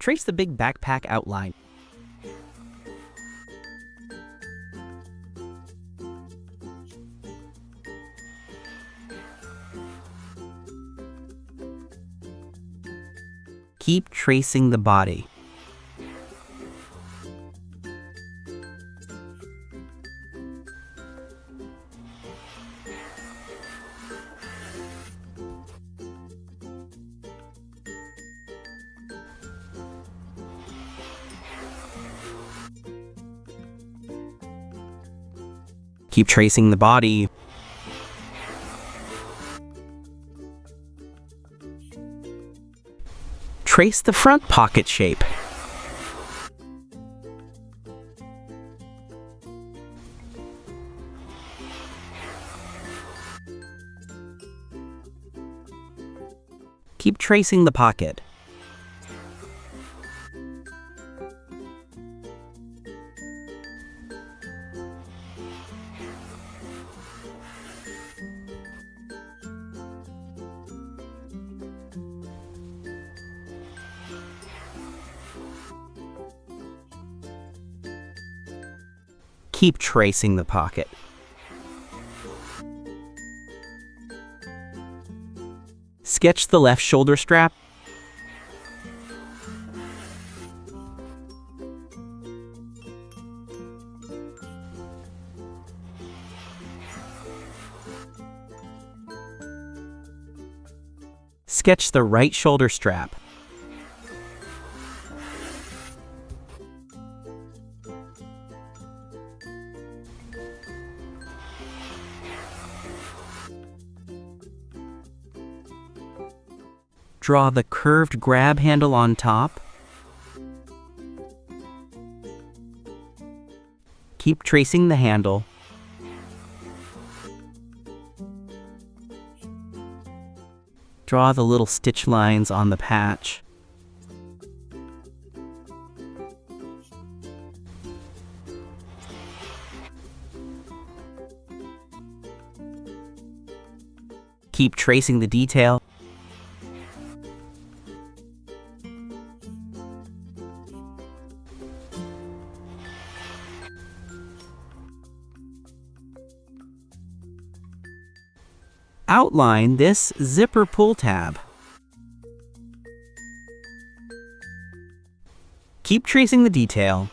Trace the big backpack outline. Keep tracing the body. Keep tracing the body. Trace the front pocket shape. Keep tracing the pocket. Keep tracing the pocket. Sketch the left shoulder strap. Sketch the right shoulder strap. Draw the curved grab handle on top. Keep tracing the handle. Draw the little stitch lines on the patch. Keep tracing the detail. Outline this zipper pull tab. Keep tracing the detail.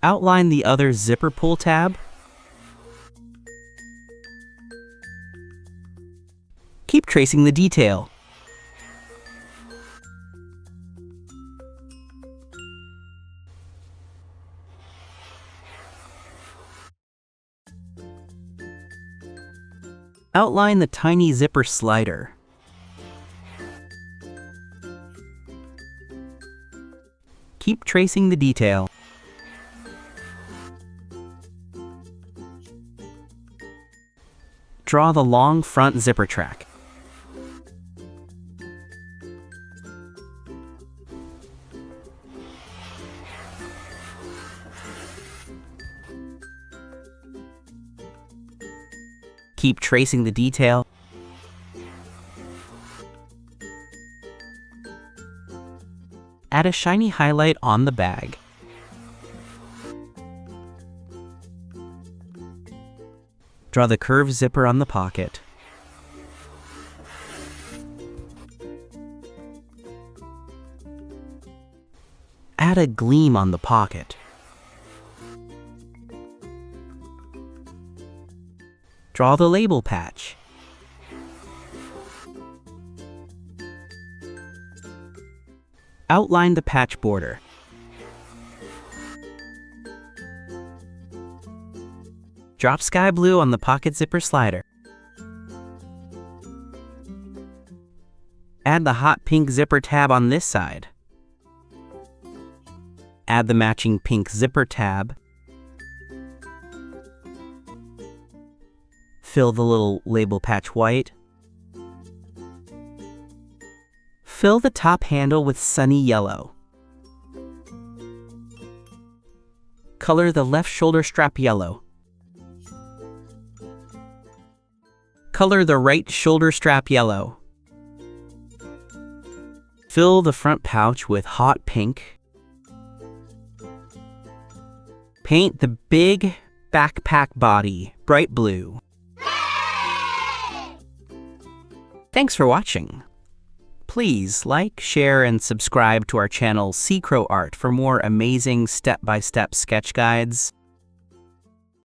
Outline the other zipper pull tab. Keep tracing the detail. Outline the tiny zipper slider. Keep tracing the detail. Draw the long front zipper track. Keep tracing the detail. Add a shiny highlight on the bag. Draw the curved zipper on the pocket. Add a gleam on the pocket. Draw the label patch. Outline the patch border. Drop sky blue on the pocket zipper slider. Add the hot pink zipper tab on this side. Add the matching pink zipper tab. Fill the little label patch white. Fill the top handle with sunny yellow. Color the left shoulder strap yellow. Color the right shoulder strap yellow. Fill the front pouch with hot pink. Paint the big backpack body bright blue. Thanks for watching. Please like, share, and subscribe to our channel Sea Crow Art for more amazing step-by-step sketch guides.